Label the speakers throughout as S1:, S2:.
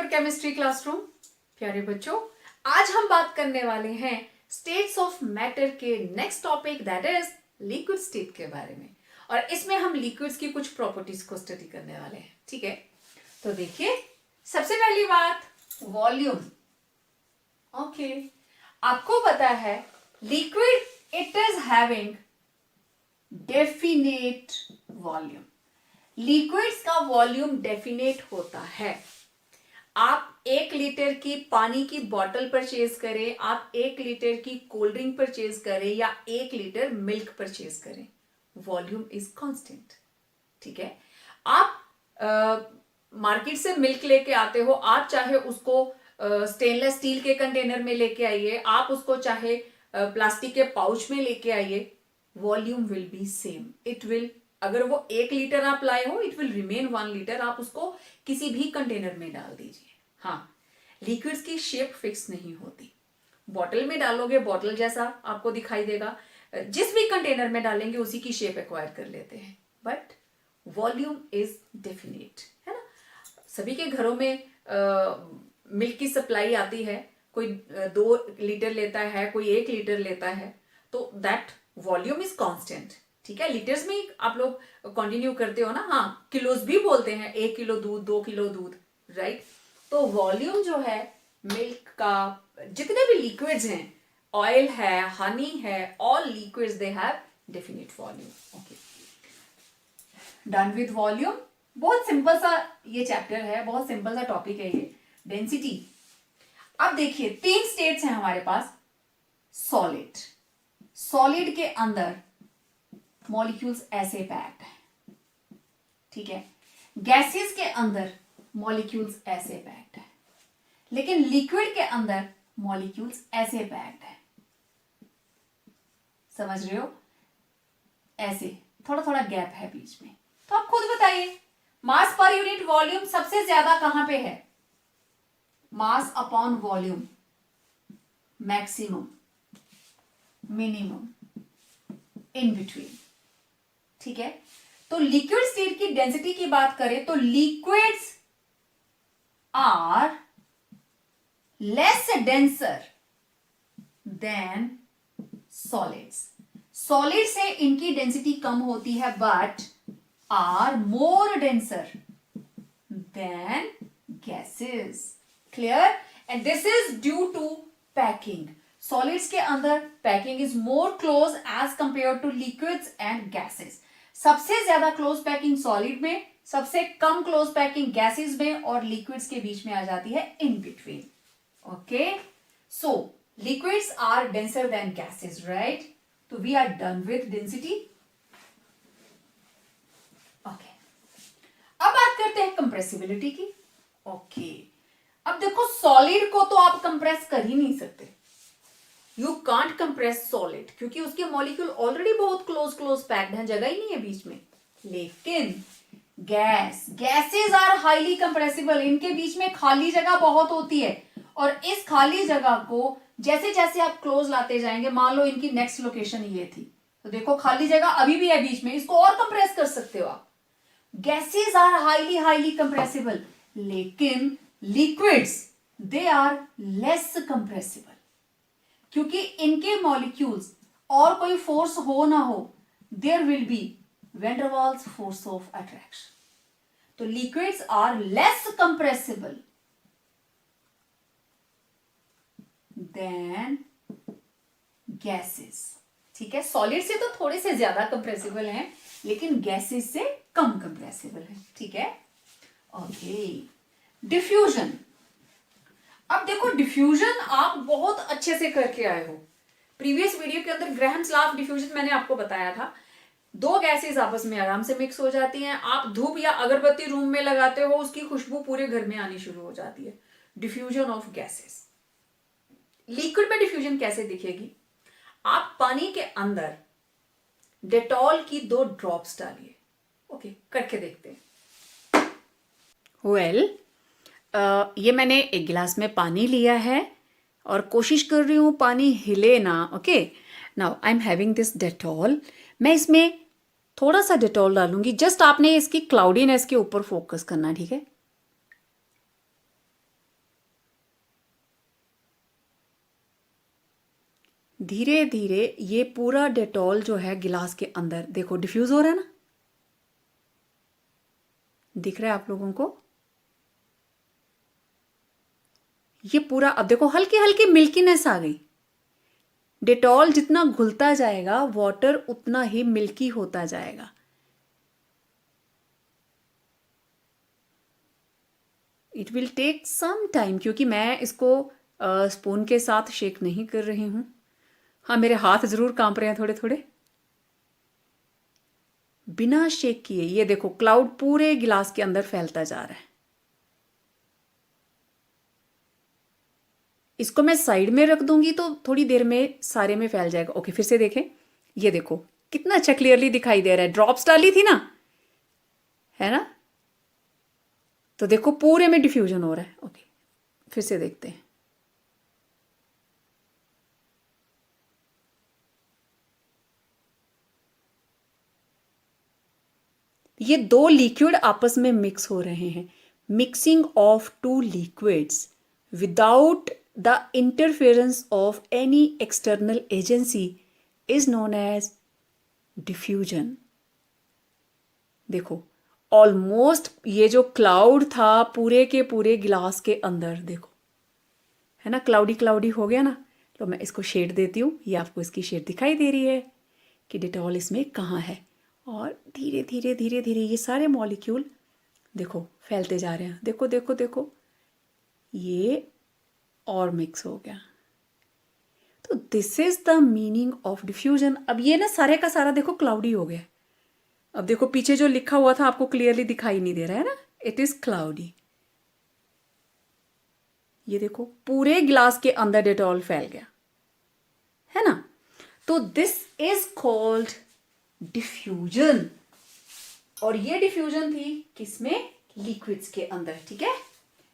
S1: Your chemistry classroom. प्यारे बच्चों, आज हम बात करने वाले हैं स्टेट्स ऑफ मैटर के next topic that is liquid state के बारे में। और इसमें हम लिक्विड्स की कुछ प्रॉपर्टीज को स्टडी करने वाले हैं। ठीक है, तो देखिए, सबसे पहली बात वॉल्यूम। ओके, आपको पता है liquid it is having definite volume. Liquids का वॉल्यूम डेफिनेट होता है। आप 1 लीटर की पानी की बोतल परचेज करें, आप 1 लीटर की कोल्ड ड्रिंक परचेज करें या 1 लीटर मिल्क परचेज करें, वॉल्यूम इज कांस्टेंट। ठीक है, आप मार्केट से मिल्क लेके आते हो, आप चाहे उसको स्टेनलेस स्टील के कंटेनर में लेके आइए, आप उसको चाहे प्लास्टिक के पाउच में लेके आइए, volume will be same. It will, अगर वो 1 लीटर आप लाए हो, इट विल रिमेन 1 लीटर। आप उसको किसी भी कंटेनर में डाल दीजिए। हाँ, लिक्विड्स की शेप फिक्स नहीं होती। बॉटल में डालोगे, बॉटल जैसा आपको दिखाई देगा, जिस भी कंटेनर में डालेंगे उसी की शेप एक्वायर कर लेते हैं, बट वॉल्यूम इज डेफिनेट, है ना। सभी के घरों में मिल्क की सप्लाई आती है, कोई 2 लीटर लेता है, कोई 1 लीटर लेता है, तो दैट वॉल्यूम इज कांस्टेंट। ठीक है, लीटर्स में आप लोग कंटिन्यू करते हो ना। हाँ, किलोस भी बोलते हैं, 1 किलो दूध, 2 किलो दूध, राइट। तो वॉल्यूम जो है मिल्क का, जितने भी लिक्विड्स हैं, ऑयल है, हनी है, all liquids they have definite volume. Okay, done with volume. बहुत सिंपल सा ये चैप्टर है, बहुत सिंपल सा टॉपिक है ये, डेंसिटी। अब देखिए, 3 स्टेट्स हैं हमारे पास। सॉलिड, सॉलिड के अंदर मॉलिक्यूल्स ऐसे पैक्ड है। ठीक है, गैसेस के अंदर मॉलिक्यूल्स ऐसे पैक्ड है, लेकिन लिक्विड के अंदर मॉलिक्यूल्स ऐसे पैक्ड है। समझ रहे हो, ऐसे थोड़ा थोड़ा गैप है बीच में। तो आप खुद बताइए, मास पर यूनिट वॉल्यूम सबसे ज्यादा कहां पे है? Mass upon volume, maximum, minimum, in between. ठीक है, तो लिक्विड स्टेट की डेंसिटी की बात करें तो liquids are less denser than solids. Solid से इनकी डेंसिटी कम होती है, but are more denser than gases. Clear? And this is due to packing. Solids के अंदर packing is more close as compare to liquids and gases. सबसे ज्यादा close packing solid में, सबसे कम क्लोज पैकिंग गैसेस में, और liquids के बीच में आ जाती है in between. Okay, so liquids are denser than gases, right. तो we are done with density. Okay, अब बात करते हैं कंप्रेसिबिलिटी की। ओके, अब देखो, सॉलिड को तो आप कंप्रेस कर ही नहीं सकते। यू कांट कंप्रेस सॉलिड, क्योंकि उसके मॉलिक्यूल ऑलरेडी बहुत क्लोज पैक्ड हैं, जगह ही नहीं है बीच में। लेकिन गैसेस आर हाईली कंप्रेसिबल। इनके बीच में खाली जगह बहुत होती है, और इस खाली जगह को जैसे जैसे आप क्लोज लाते जाएंगे, मान लो इनकी नेक्स्ट लोकेशन ये थी, तो देखो खाली जगह अभी भी है बीच में, इसको और कंप्रेस कर सकते हो आप। गैसेस आर हाईली कंप्रेसिबल, लेकिन liquids they are less compressible, क्योंकि इनके मॉलिक्यूल्स और कोई फोर्स हो ना हो, there will be van der Waals force of attraction. तो liquids are less compressible than gases. ठीक है, सॉलिड से तो थोड़े से ज्यादा कंप्रेसिबल हैं, लेकिन गैसेस से कम कंप्रेसिबल है। ठीक है, ओके। डिफ्यूजन। अब देखो, डिफ्यूजन आप बहुत अच्छे से करके आए हो। प्रीवियस वीडियो के अंदर ग्राहम्स लॉ ऑफ डिफ्यूजन मैंने आपको बताया था। 2 गैसेस आपस में आराम से मिक्स हो जाती हैं। आप धूप या अगरबत्ती रूम में लगाते हो, उसकी खुशबू पूरे घर में आनी शुरू हो जाती है। Diffusion of gases. लिक्विड में डिफ्यूजन कैसे दिखेगी? आप पानी के अंदर डेटॉल की 2 ड्रॉप्स डालिए। ओके, करके देखते हैं। वेल, ये मैंने 1 गिलास में पानी लिया है और कोशिश कर रही हूँ पानी हिले ना। Okay, now I am having this Dettol. मैं इसमें थोड़ा सा डेटॉल डालूंगी। जस्ट आपने इसकी क्लाउडीनेस के ऊपर फोकस करना है, ठीक है। धीरे धीरे ये पूरा डेटॉल जो है गिलास के अंदर देखो डिफ्यूज हो रहा है ना, दिख रहा है आप लोगों को? ये पूरा अब देखो हल्की हल्की मिल्कीनेस आ गई। डेटॉल जितना घुलता जाएगा वाटर उतना ही मिल्की होता जाएगा। It will take some time, क्योंकि मैं इसको स्पून के साथ शेक नहीं कर रही हूं। हाँ, मेरे हाथ जरूर कांप रहे हैं थोड़े थोड़े। बिना शेक किए ये देखो क्लाउड पूरे गिलास के अंदर फैलता जा रहा है। इसको मैं साइड में रख दूंगी तो थोड़ी देर में सारे में फैल जाएगा। ओके, फिर से देखें, ये देखो कितना अच्छा क्लियरली दिखाई दे रहा है। ड्रॉप्स डाली थी ना, है ना? तो देखो पूरे में डिफ्यूजन हो रहा है। ओके, फिर से देखते हैं। ये दो लिक्विड आपस में मिक्स हो रहे हैं। Mixing of two liquids without the interference of any external agency is known as diffusion. देखो ऑलमोस्ट ये जो क्लाउड था पूरे के पूरे गिलास के अंदर, देखो है ना, क्लाउडी क्लाउडी हो गया ना। तो मैं इसको शेड देती हूँ, ये आपको इसकी शेड दिखाई दे रही है कि डेटॉल इसमें कहाँ है। और धीरे धीरे धीरे धीरे ये सारे मॉलिक्यूल देखो फैलते जा रहे हैं। देखो देखो देखो, ये और मिक्स हो गया। तो this is the meaning of diffusion. अब ये ना सारे का सारा देखो क्लाउडी हो गया। अब देखो पीछे जो लिखा हुआ था आपको क्लियरली दिखाई नहीं दे रहा है ना, इट इज क्लाउडी। ये देखो पूरे ग्लास के अंदर डेटॉल फैल गया, है ना? तो दिस इज कॉल्ड डिफ्यूजन। और ये डिफ्यूजन थी किसमें? लिक्विड्स के अंदर। ठीक है,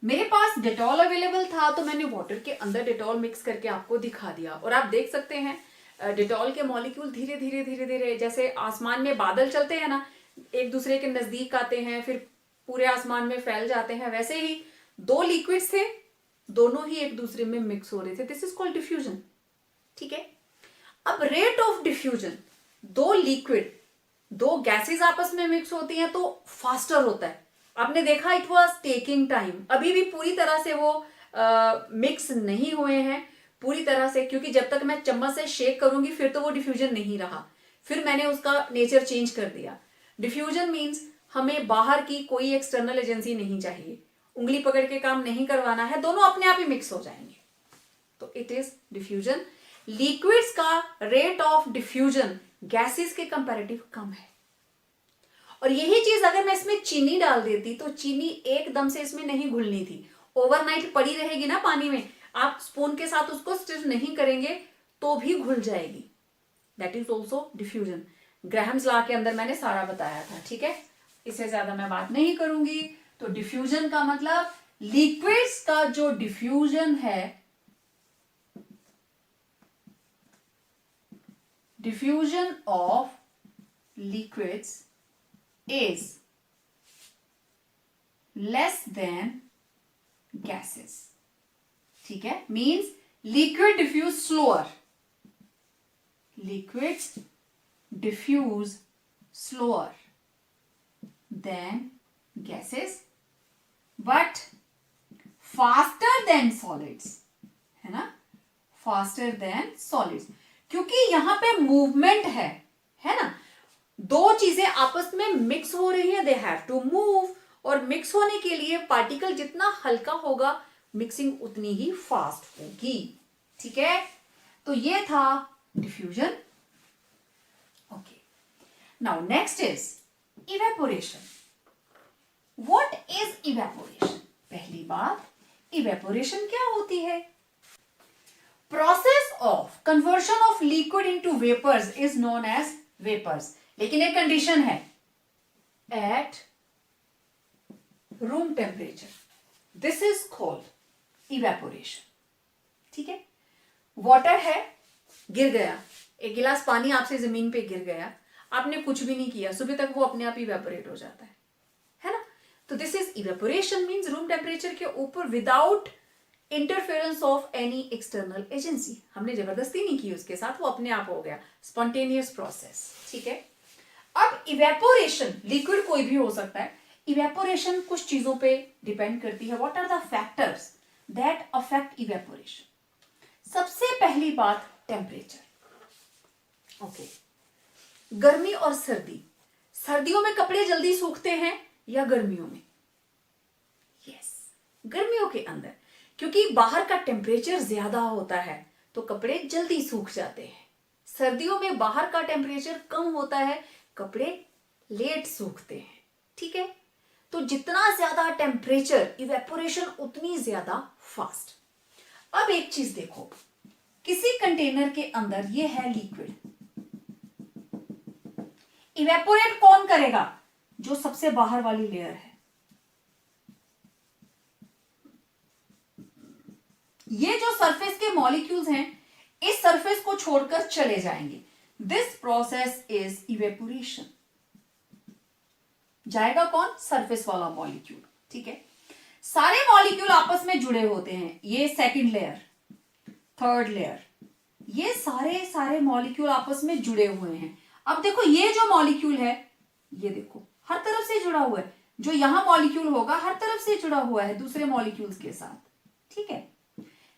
S1: मेरे पास डेटॉल अवेलेबल था तो मैंने वाटर के अंदर डेटॉल मिक्स करके आपको दिखा दिया। और आप देख सकते हैं डेटॉल के मॉलिक्यूल धीरे धीरे धीरे धीरे, जैसे आसमान में बादल चलते हैं ना, एक दूसरे के नजदीक आते हैं फिर पूरे आसमान में फैल जाते हैं, वैसे ही दो लिक्विड्स थे, दोनों ही एक दूसरे में मिक्स हो रहे थे। This is called diffusion. ठीक है, अब रेट ऑफ डिफ्यूजन, दो लिक्विड दो गैसेस आपस में मिक्स होती हैं तो फास्टर होता है। आपने देखा इट वाज टेकिंग टाइम, अभी भी पूरी तरह से वो मिक्स नहीं हुए हैं पूरी तरह से, क्योंकि जब तक मैं चम्मच से शेक करूंगी फिर तो वो डिफ्यूजन नहीं रहा, फिर मैंने उसका नेचर चेंज कर दिया। डिफ्यूजन मीन्स हमें बाहर की कोई एक्सटर्नल एजेंसी नहीं चाहिए, उंगली पकड़ के काम नहीं करवाना है, दोनों अपने आप ही मिक्स हो जाएंगे, तो इट इज डिफ्यूजन। लिक्विड्स का रेट ऑफ डिफ्यूजन गैसेस के कंपैरेटिव कम है। और यही चीज अगर मैं इसमें चीनी डाल देती तो चीनी एकदम से इसमें नहीं घुलनी थी, ओवरनाइट पड़ी रहेगी ना पानी में, आप स्पून के साथ उसको स्टिर नहीं करेंगे तो भी घुल जाएगी। That is also diffusion. Graham's law के अंदर मैंने सारा बताया था। ठीक है, इससे ज्यादा मैं बात नहीं करूंगी। तो डिफ्यूजन का मतलब लिक्विड्स का जो डिफ्यूजन है, diffusion of liquids is less than gases. ठीक है, means liquid diffuse slower. Liquids diffuse slower than gases but faster than solids, है ना? Faster than solids, क्योंकि यहां पे मूवमेंट है ना, दो चीजें आपस में मिक्स हो रही हैं, दे हैव टू मूव, और मिक्स होने के लिए पार्टिकल जितना हल्का होगा मिक्सिंग उतनी ही फास्ट होगी। ठीक है, तो ये था diffusion. Okay, now next is evaporation. What is evaporation? पहली बात, इवेपोरेशन क्या होती है? Process of conversion of liquid into vapors is known as vapors. लेकिन एक कंडीशन है, at room temperature. This is called evaporation. ठीक है, वाटर है, गिर गया, एक गिलास पानी आपसे जमीन पे गिर गया, आपने कुछ भी नहीं किया, सुबह तक वो अपने आप इवेपोरेट हो जाता है ना? तो this is evaporation means room temperature के ऊपर without interference of any external agency, हमने जबरदस्ती नहीं की उसके साथ, वो अपने आप हो गया, स्पॉन्टेनियस प्रोसेस। ठीक है, अब इवेपोरेशन, लिक्विड कोई भी हो सकता है, इवेपोरेशन कुछ चीजों पे डिपेंड करती है। What are the factors that affect evaporation? सबसे पहली बात टेम्परेचर। ओके, गर्मी और सर्दी, सर्दियों में कपड़े जल्दी सूखते हैं या गर्मियों में? यस, गर्मियों के अंदर, क्योंकि बाहर का टेम्परेचर ज्यादा होता है तो कपड़े जल्दी सूख जाते हैं। सर्दियों में बाहर का टेम्परेचर कम होता है, कपड़े लेट सूखते हैं। ठीक है, तो जितना ज्यादा टेम्परेचर, इवेपोरेशन उतनी ज्यादा फास्ट। अब एक चीज देखो, किसी कंटेनर के अंदर ये है लिक्विड, इवेपोरेट कौन करेगा? जो सबसे बाहर वाली लेयर है। ये जो सरफेस के मॉलिक्यूल्स हैं, इस सरफेस को छोड़कर चले जाएंगे। This process is evaporation. जाएगा कौन? सरफेस वाला मॉलिक्यूल। ठीक है, सारे मॉलिक्यूल आपस में जुड़े होते हैं, ये सेकंड लेयर, थर्ड लेयर, ये सारे मॉलिक्यूल आपस में जुड़े हुए हैं। अब देखो ये जो मॉलिक्यूल है, ये देखो हर तरफ से जुड़ा हुआ है, जो यहां मॉलिक्यूल होगा हर तरफ से जुड़ा हुआ है दूसरे मॉलिक्यूल्स के साथ। ठीक है,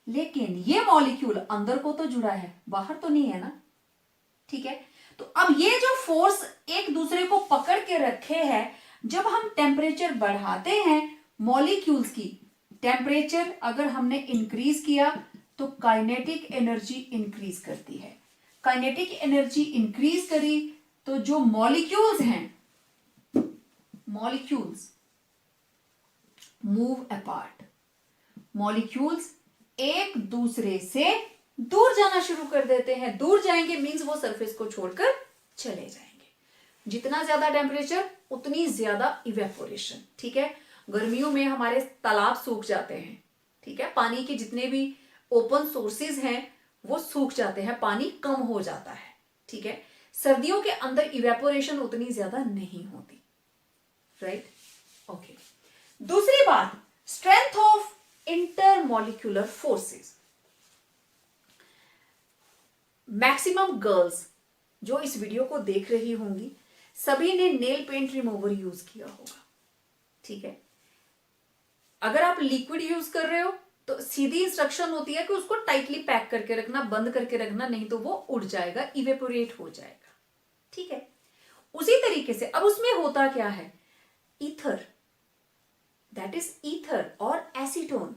S1: लेकिन ये मॉलिक्यूल अंदर को तो जुड़ा है, बाहर तो नहीं है ना। ठीक है, तो अब ये जो फोर्स एक दूसरे को पकड़ के रखे हैं, जब हम टेम्परेचर बढ़ाते हैं मॉलिक्यूल्स की, टेम्परेचर अगर हमने इंक्रीज किया तो काइनेटिक एनर्जी इंक्रीज करती है। काइनेटिक एनर्जी इंक्रीज करी तो जो मॉलिक्यूल्स हैं, मॉलिक्यूल्स मूव अपार्ट, मॉलिक्यूल्स एक दूसरे से दूर जाना शुरू कर देते हैं। दूर जाएंगे मींस वो सरफेस को छोड़कर चले जाएंगे। जितना ज्यादा टेम्परेचर उतनी ज्यादा इवेपोरेशन। ठीक है, गर्मियों में हमारे तालाब सूख जाते हैं। ठीक है, पानी के जितने भी ओपन सोर्सेज हैं वो सूख जाते हैं, पानी कम हो जाता है। ठीक है, सर्दियों के अंदर इवेपोरेशन उतनी ज्यादा नहीं होती। Right, okay. दूसरी बात, strength of intermolecular forces. Maximum girls जो इस वीडियो को देख रही होंगी, सभी ने नेल पेंट रिमूवर यूज किया होगा। ठीक है, अगर आप लिक्विड यूज कर रहे हो तो सीधी इंस्ट्रक्शन होती है कि उसको टाइटली पैक करके रखना, बंद करके रखना, नहीं तो वो उड़ जाएगा, इवेपोरेट हो जाएगा। ठीक है, उसी तरीके से अब उसमें होता क्या है, ईथर, दैट इज ईथर और एसीटोन,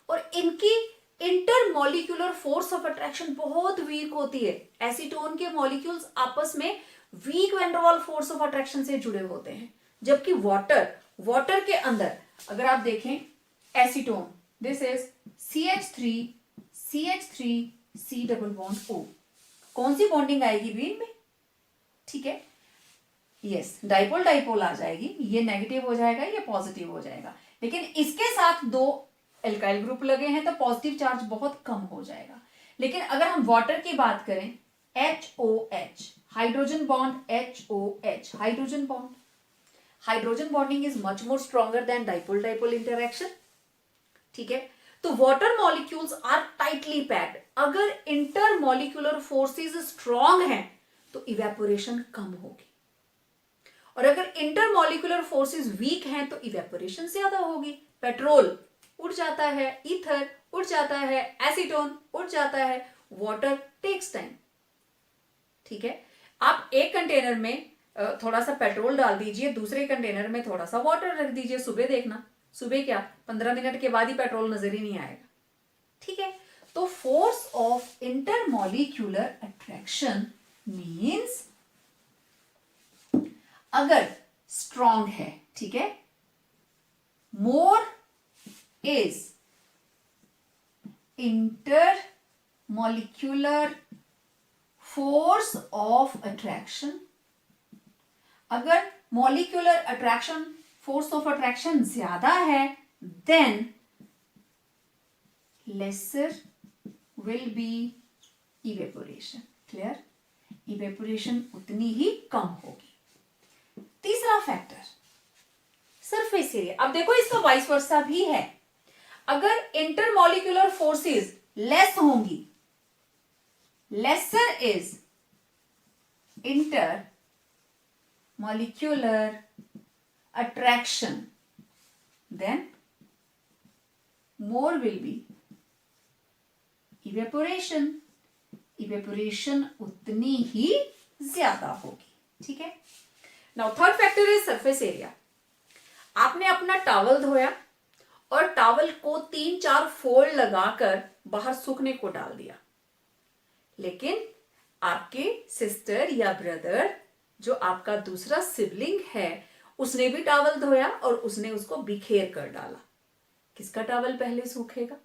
S1: और इनकी इंटरमॉलिक्यूलर फोर्स ऑफ अट्रैक्शन बहुत वीक होती है। एसीटोन के मॉलिक्यूल्स आपस में वीक वैन-डर-वाल्स फोर्स ऑफ अट्रैक्शन से जुड़े होते हैं, जबकि वाटर के अंदर अगर आप देखें acetone, this is CH3 double bond O, कौन सी बॉन्डिंग आएगी भी इनमें? ठीक है, यस, डाइपोल डाइपोल आ जाएगी, ये नेगेटिव हो जाएगा, ये पॉजिटिव हो जाएगा, लेकिन इसके साथ दो एल्काइल ग्रुप लगे हैं तो पॉजिटिव चार्ज बहुत कम हो जाएगा। लेकिन अगर हम वाटर की बात करें, HOH, hydrogen bond, HOH, hydrogen bond, hydrogen bonding is much more stronger than dipole dipole interaction. ठीक है, तो water molecules are tightly packed. अगर इंटरमॉलिक्यूलर फोर्सेस स्ट्रॉन्ग हैं तो इवेपोरेशन कम होगी, और अगर इंटरमॉलिक्यूलर फोर्सेस वीक हैं तो इवेपोरेशन ज्यादा होगी। पेट्रोल उड़ जाता है, ईथर उड़ जाता है, एसीटोन उड़ जाता है, वाटर टेक्स टाइम। ठीक है, आप एक कंटेनर में थोड़ा सा पेट्रोल डाल दीजिए, दूसरे कंटेनर में थोड़ा सा वाटर रख दीजिए, सुबह देखना, सुबह क्या 15 मिनट के बाद ही पेट्रोल नजर ही नहीं आएगा। ठीक है, तो force of intermolecular attraction means अगर स्ट्रॉन्ग है, ठीक है, मोर is intermolecular force of attraction, अगर molecular attraction force of attraction ज्यादा है then lesser will be evaporation. Clear? evaporation उतनी ही कम होगी। तीसरा फैक्टर सरफेस एरिया। अब देखो इसका वाइस वर्सा भी है। अगर इंटरमॉलिक्यूलर फोर्सेस लेस होंगी, lesser is inter molecular attraction, then more will be evaporation. evaporation उतनी ही ज्यादा होगी. ठीक है. Now third factor is surface area. आपने अपना टॉवल धोया और टॉवल को 3-4 फोल्ड लगाकर बाहर सूखने को डाल दिया, लेकिन आपके सिस्टर या ब्रदर जो आपका दूसरा सिबलिंग है उसने भी टॉवल धोया और उसने उसको बिखेर कर डाला. किसका टॉवल पहले सूखेगा?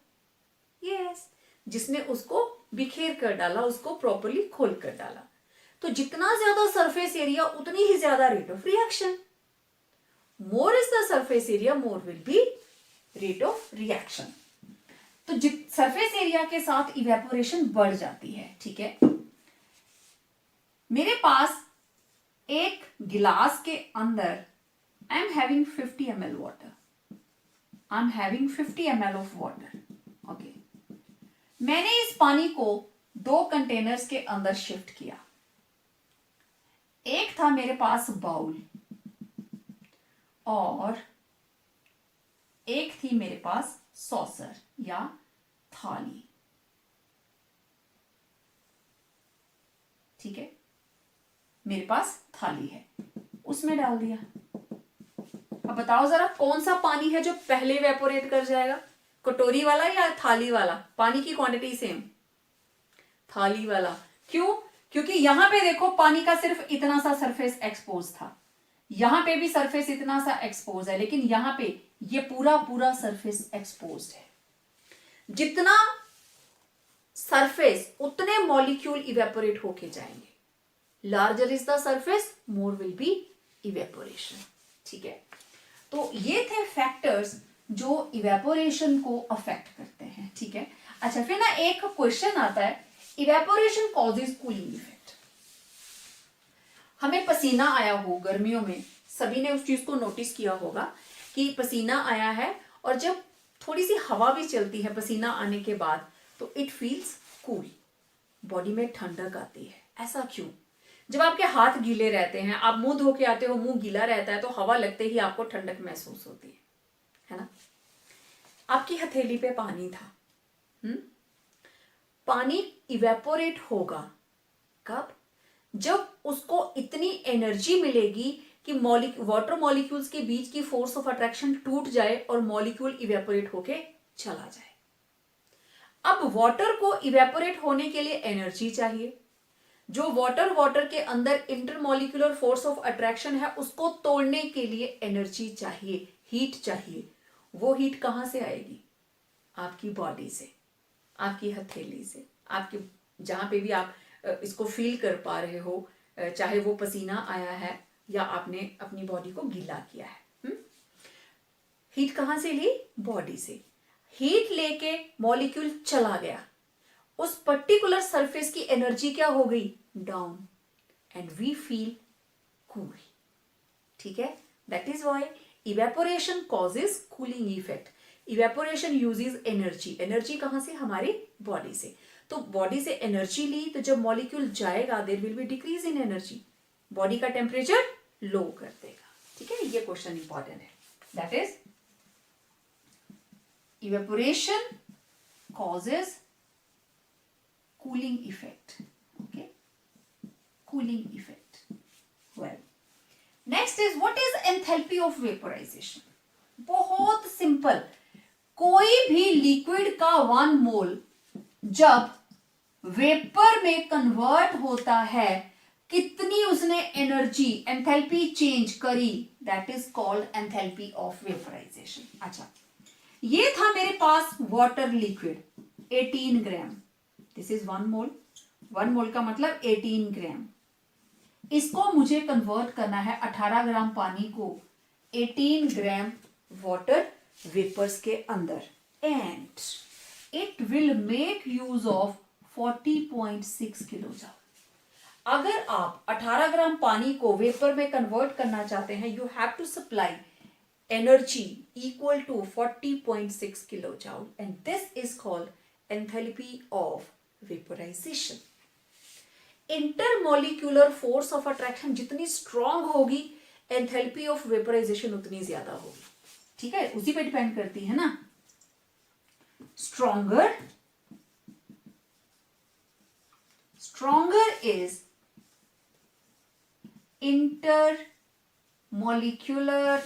S1: यस, जिसने उसको बिखेर कर डाला, उसको प्रॉपर्ली खोल कर डाला. तो जितना ज्यादा सरफेस एरिया उतनी ही ज्यादा rate of reaction. More is the surface area, more will be rate of reaction. तो सरफेस एरिया के साथ इवेपोरेशन बढ़ जाती है. ठीक है. मेरे पास एक गिलास के अंदर I am having 50 ml water. I am having 50 ml of water. Okay. मैंने इस पानी को 2 कंटेनर्स के अंदर शिफ्ट किया. एक था मेरे पास बाउल और एक थी मेरे पास सॉसर या थाली. ठीक है. मेरे पास थाली है, उसमें डाल दिया. अब बताओ जरा कौन सा पानी है जो पहले इवेपोरेट कर जाएगा? कटोरी वाला या थाली वाला? पानी की क्वांटिटी सेम, थाली वाला. क्यों? क्योंकि यहां पे देखो पानी का सिर्फ इतना सा सरफेस एक्सपोज था, यहां पे भी सरफेस इतना सा एक्सपोज है, लेकिन यहां पे ये पूरा पूरा सरफेस एक्सपोज है. जितना सरफेस उतने मॉलिक्यूल इवेपोरेट होके जाएंगे. Larger is the surface, more will be evaporation. ठीक है. तो ये थे फैक्टर्स जो इवेपोरेशन को अफेक्ट करते हैं. ठीक है. अच्छा, फिर ना एक क्वेश्चन आता है, इवेपोरेशन कॉजेज कूलिंग इफेक्ट. हमें पसीना आया हो गर्मियों में, सभी ने उस चीज को नोटिस किया होगा कि पसीना आया है और जब थोड़ी सी हवा भी चलती है पसीना आने के बाद तो इट फील्स कूल, बॉडी में ठंडक आती है. ऐसा क्यों? जब आपके हाथ गीले रहते हैं, आप मुंह धो के आते हो, मुंह गीला रहता है, तो हवा लगते ही आपको ठंडक महसूस होती है ना. आपकी हथेली पे पानी था. पानी इवेपोरेट होगा कब? जब उसको इतनी एनर्जी मिलेगी कि वाटर मॉलिक्यूल्स के बीच की फोर्स ऑफ अट्रैक्शन टूट जाए और मॉलिक्यूल इवेपोरेट होके चला जाए. अब वाटर को इवेपोरेट होने के लिए एनर्जी चाहिए. जो वाटर के अंदर इंटरमॉलिक्यूलर फोर्स ऑफ अट्रैक्शन है उसको तोड़ने के लिए एनर्जी चाहिए, हीट चाहिए. वो हीट कहां से आएगी? आपकी बॉडी से, आपकी हथेली से, आपके जहां पे भी आप इसको फील कर पा रहे हो, चाहे वो पसीना आया है या आपने अपनी बॉडी को गीला किया है. हीट कहां से ली? बॉडी से. हीट लेके मॉलिक्यूल चला गया, उस पर्टिकुलर सरफेस की एनर्जी क्या हो गई? Down, and we feel cool. ठीक है. That is why evaporation causes cooling effect. Evaporation uses energy. Energy कहां से? हमारी बॉडी से. तो बॉडी से एनर्जी ली तो जब मॉलिक्यूल जाएगा there will be decrease in energy, body का टेम्परेचर लो कर देगा. ठीक है. ये क्वेश्चन इंपॉर्टेंट है. That is evaporation causes cooling effect. Okay, cooling effect. Well, next is what is enthalpy of vaporization. बहुत सिंपल. कोई भी लिक्विड का 1 मोल जब वेपर में कन्वर्ट होता है, कितनी उसने एनर्जी एंथैल्पी चेंज करी, that is called enthalpy of vaporization. अच्छा, ये था मेरे पास water liquid 18 gram. This is 1 mole. 1 mole का मतलब 18 ग्राम. इसको मुझे कन्वर्ट करना है 18 ग्राम पानी को 18 ग्राम वाटर वेपर्स के अंदर, and it will make use of 40.6 kilojoule. अगर आप 18 ग्राम पानी को वेपर में कन्वर्ट करना चाहते हैं, you have to supply energy equal to 40.6 kilojoule, and this is called enthalpy of vaporization. Intermolecular force of attraction जितनी स्ट्रांग होगी, एंथैल्पी ऑफ वेपराइजेशन उतनी ज्यादा होगी. ठीक है, उसी पे डिपेंड करती है ना. stronger is intermolecular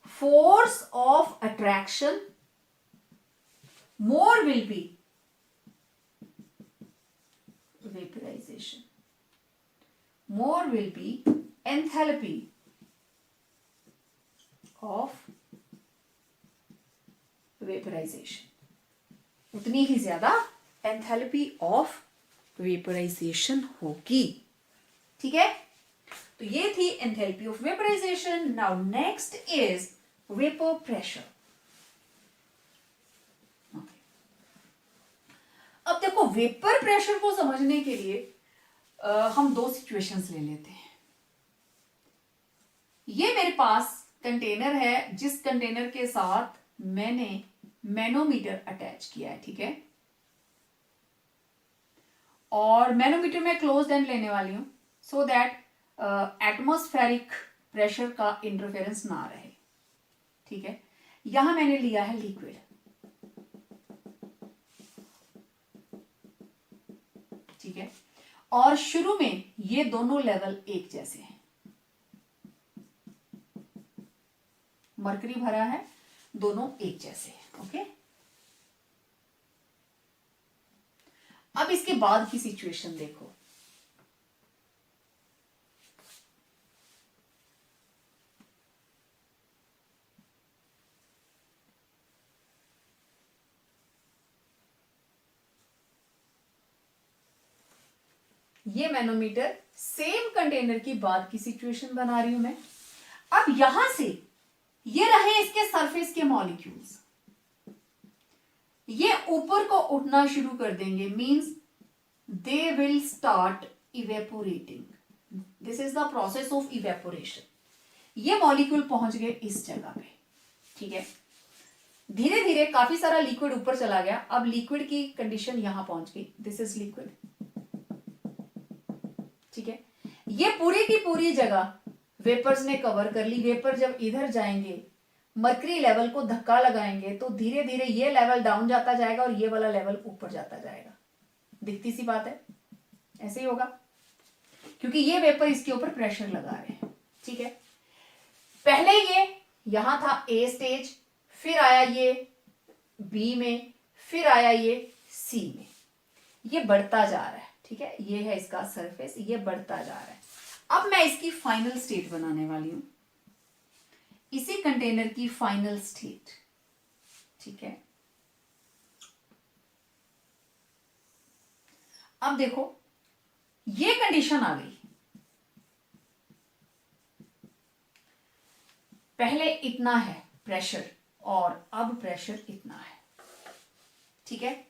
S1: force of attraction, more will be vaporization, more will be enthalpy of vaporization, उतनी ही ज्यादा एंथैल्पी ऑफ वेपराइजेशन होगी. ठीक है, तो ये थी enthalpy of vaporisation. Now next is vapour pressure. अब देखो, वेपर प्रेशर को समझने के लिए हम दो सिचुएशंस ले लेते हैं. ये मेरे पास कंटेनर है, जिस कंटेनर के साथ मैंने मैनोमीटर अटैच किया है. ठीक है, और मैनोमीटर में क्लोज्ड एंड लेने वाली हूं सो दैट एटमॉस्फेरिक प्रेशर का इंटरफेरेंस ना रहे. ठीक है, यहां मैंने लिया है लिक्विड. ठीक है, और शुरू में ये दोनों लेवल एक जैसे हैं. मरकरी भरा है, दोनों एक जैसे हैं. ओके, अब इसके बाद की सिचुएशन देखो. ये मैनोमीटर, सेम कंटेनर की बाद की सिचुएशन बना रही हूं मैं. अब यहां से ये रहे इसके सरफेस के मॉलिक्यूल्स, ये ऊपर को उठना शुरू कर देंगे. Means they will start evaporating. This is the process of evaporation. ये मॉलिक्यूल पहुंच गए इस जगह पे. ठीक है, धीरे धीरे काफी सारा लिक्विड ऊपर चला गया. अब लिक्विड की कंडीशन यहां पहुंच गई. This is liquid. ठीक है, ये पूरी की पूरी जगह वेपर्स ने कवर कर ली. वेपर जब इधर जाएंगे, मरकरी लेवल को धक्का लगाएंगे, तो धीरे धीरे ये लेवल डाउन जाता जाएगा और ये वाला लेवल ऊपर जाता जाएगा. दिखती सी बात है, ऐसे ही होगा क्योंकि ये वेपर इसके ऊपर प्रेशर लगा रहे हैं. ठीक है, पहले ये यहां था ए स्टेज, फिर आया ये बी में, फिर आया ये सी में. ये बढ़ता जा रहा है. ठीक है, ये है इसका सरफेस, ये बढ़ता जा रहा है. अब मैं इसकी फाइनल स्टेट बनाने वाली हूं, इसी कंटेनर की फाइनल स्टेट. ठीक है, अब देखो ये कंडीशन आ गई. पहले इतना है प्रेशर और अब प्रेशर इतना है. ठीक है,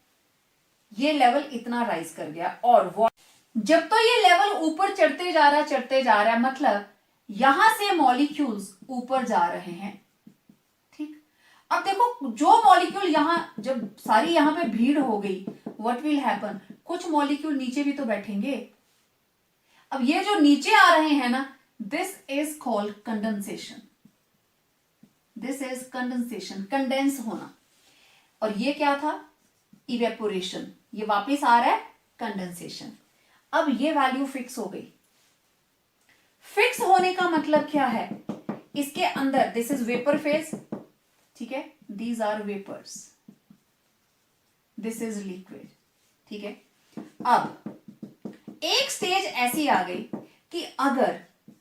S1: ये लेवल इतना राइज कर गया. और जब तो ये लेवल ऊपर चढ़ते जा रहा है, मतलब यहां से मॉलिक्यूल्स ऊपर जा रहे हैं. ठीक, अब देखो जो मॉलिक्यूल यहां, जब सारी यहां पे भीड़ हो गई, व्हाट विल हैपन, कुछ मॉलिक्यूल नीचे भी तो बैठेंगे. अब ये जो नीचे आ रहे हैं ना, this is called condensation. This is condensation, condense होना. और ये क्या था, इवेपोरेशन. ये वापस आ रहा है कंडेंसेशन. अब ये वैल्यू फिक्स हो गई. फिक्स होने का मतलब क्या है, इसके अंदर दिस इज वेपर फेज. ठीक है, these are vapours, this is liquid. ठीक है, अब एक स्टेज ऐसी आ गई कि अगर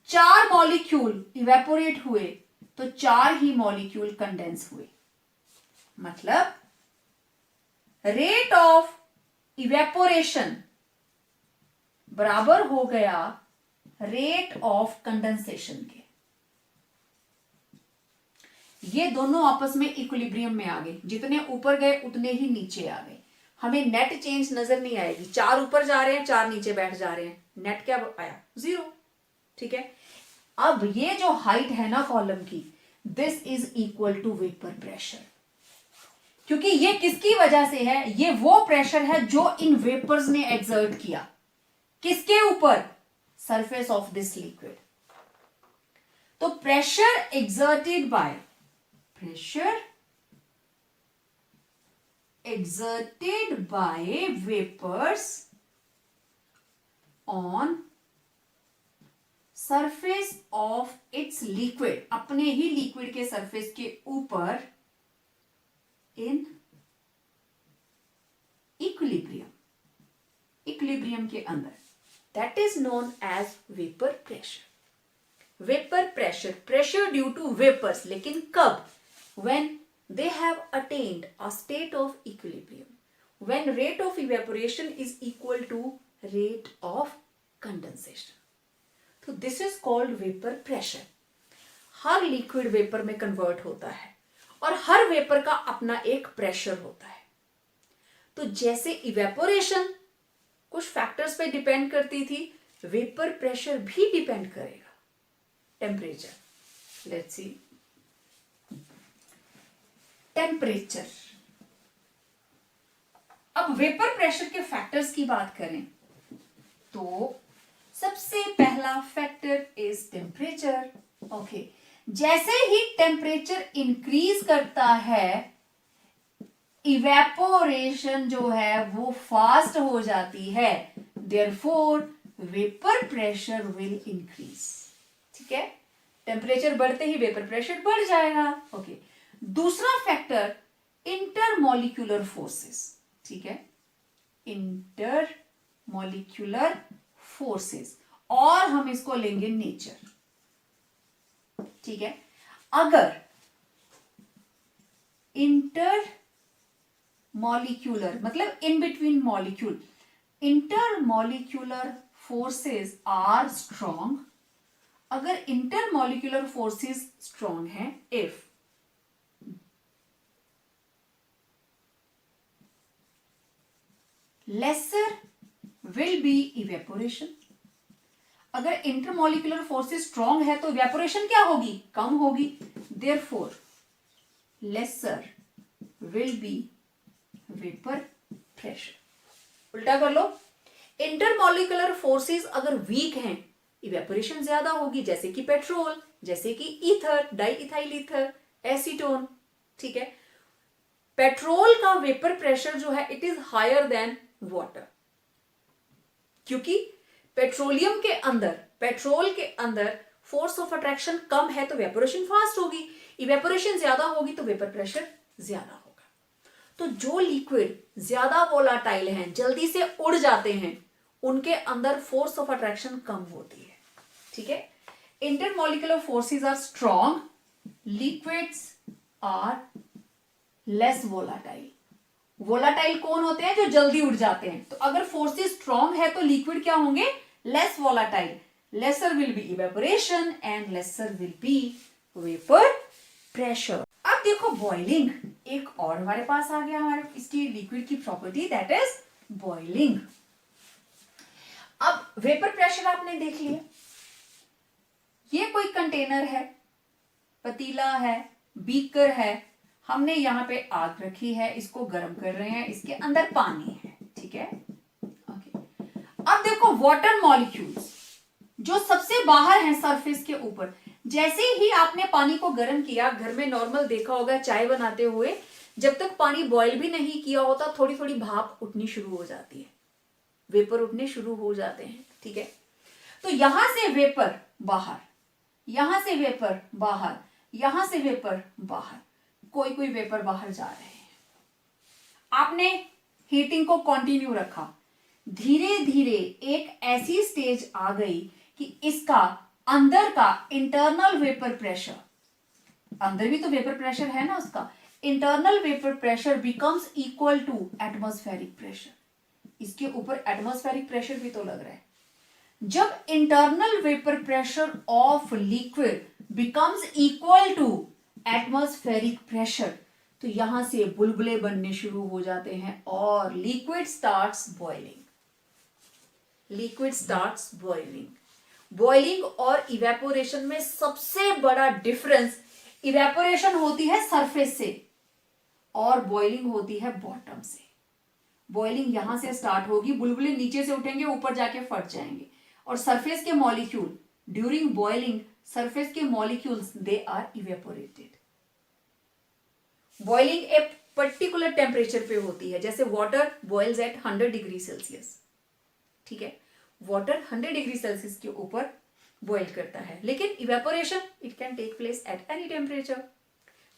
S1: 4 मॉलिक्यूल इवेपोरेट हुए तो 4 ही मॉलिक्यूल कंडेंस हुए. मतलब रेट ऑफ इवेपोरेशन बराबर हो गया रेट ऑफ कंडेंसेशन के. ये दोनों आपस में इक्विलिब्रियम में आ गए. जितने ऊपर गए उतने ही नीचे आ गए. हमें नेट चेंज नजर नहीं आएगी. 4 ऊपर जा रहे हैं, 4 नीचे बैठ जा रहे हैं. नेट क्या आया, 0. ठीक है, अब ये जो हाइट है ना कॉलम की, this is equal to vapour pressure. क्योंकि ये किसकी वजह से है, ये वो प्रेशर है जो इन वेपर्स ने एक्सर्ट किया, किसके ऊपर, सरफेस ऑफ दिस लिक्विड। तो pressure exerted by vapors on surface of its liquid, अपने ही लिक्विड के सरफेस के ऊपर, in इक्विलिब्रियम के अंदर, that is known as vapor pressure. Vapour pressure, pressure due to vapours, लेकिन कब, when they have attained a state of equilibrium, when rate of evaporation is equal to rate of condensation. तो this is called vapor pressure. Her liquid vapour में convert होता है और हर vapour का अपना एक प्रेशर होता है। तो जैसे इवेपोरेशन कुछ फैक्टर्स पे डिपेंड करती थी, वेपर प्रेशर भी डिपेंड करेगा। Temperature, let's see, temperature. अब वेपर प्रेशर के फैक्टर्स की बात करें तो सबसे पहला फैक्टर इज टेम्परेचर। ओके, जैसे ही टेम्परेचर इंक्रीज करता है, इवेपोरेशन जो है वो फास्ट हो जाती है, therefore vapour pressure will increase. ठीक है, टेम्परेचर बढ़ते ही वेपर प्रेशर बढ़ जाएगा। ओके, दूसरा फैक्टर इंटरमॉलिक्यूलर फोर्सेस। ठीक है, इंटरमॉलिक्यूलर फोर्सेस, और हम इसको लेंगे नेचर। ठीक है, अगर इंटरमॉलिक्यूलर मतलब in between molecule, intermolecular forces are strong, अगर इंटरमॉलिक्यूलर फोर्सेस स्ट्रॉन्ग है, if lesser will be evaporation. अगर इंटरमॉलिक्यूलर फोर्सेस स्ट्रॉन्ग है तो इवेपोरेशन क्या होगी, कम होगी, therefore lesser will be vapour pressure. उल्टा कर लो, इंटरमॉलिक्यूलर फोर्सेस अगर वीक हैं, इवेपोरेशन ज्यादा होगी, जैसे कि पेट्रोल, जैसे कि ether, di ethyl ether, acetone. ठीक है, पेट्रोल का वेपर प्रेशर जो है it is higher than water, क्योंकि पेट्रोल के अंदर फोर्स ऑफ अट्रैक्शन कम है तो वेपोरेशन फास्ट होगी, इवेपोरेशन ज्यादा होगी तो वेपर प्रेशर ज्यादा होगा। तो जो लिक्विड ज्यादा वोलाटाइल हैं, जल्दी से उड़ जाते हैं, उनके अंदर फोर्स ऑफ अट्रैक्शन कम होती है। ठीक है, intermolecular forces are strong, liquids are less volatile. Volatile कौन होते हैं, जो जल्दी उड़ जाते हैं। तो अगर फोर्सेस स्ट्रॉन्ग है तो लिक्विड क्या होंगे, less volatile, laser will be evaporation and lesser will be vapour pressure. अब देखो बॉइलिंग, एक और हमारे पास आ गया हमारे इसकी लिक्विड की प्रॉपर्टी, दैट इज बॉइलिंग। अब वेपर प्रेशर आपने देख लिया, ये कोई कंटेनर है, पतीला है, बीकर है, हमने यहां पे आग रखी है, इसको गर्म कर रहे हैं, इसके अंदर पानी है। ठीक है, ओके। अब देखो वाटर मॉलिक्यूल्स जो सबसे बाहर हैं सरफेस के ऊपर, जैसे ही आपने पानी को गर्म किया, घर में नॉर्मल देखा होगा चाय बनाते हुए, जब तक पानी बॉईल भी नहीं किया होता थोड़ी थोड़ी भाप उठनी शुरू हो जाती है, वेपर उठने शुरू हो जाते हैं। ठीक है, तो यहां से वेपर बाहर, यहां से वेपर बाहर, यहां से वेपर बाहर, कोई कोई वेपर बाहर जा रहे हैं। आपने हीटिंग को कंटिन्यू रखा, धीरे धीरे एक ऐसी स्टेज आ गई कि इसका अंदर का इंटरनल वेपर प्रेशर, अंदर भी तो वेपर प्रेशर है ना उसका, internal vapour pressure becomes equal to atmospheric pressure. इसके ऊपर एटमॉस्फेरिक प्रेशर भी तो लग रहा है। जब internal vapour pressure of liquid becomes equal to atmospheric pressure, तो यहां से बुलबुले बनने शुरू हो जाते हैं और liquid starts boiling. Liquid starts boiling. Boiling और इवेपोरेशन में सबसे बड़ा डिफरेंस इवेपोरेशन होती है सरफेस से और बॉइलिंग होती है बॉटम से। बॉइलिंग यहां से स्टार्ट होगी, बुलबुले नीचे से उठेंगे, ऊपर जाके फट जाएंगे, और सरफेस के मॉलिक्यूल ड्यूरिंग बॉइलिंग, सरफेस के molecules they are evaporated. Boiling एक पर्टिकुलर टेम्परेचर पे होती है, जैसे water boils at 100 degree Celsius, ठीक है, वाटर 100 डिग्री सेल्सियस के ऊपर बॉइल करता है, लेकिन evaporation it can take place at any temperature.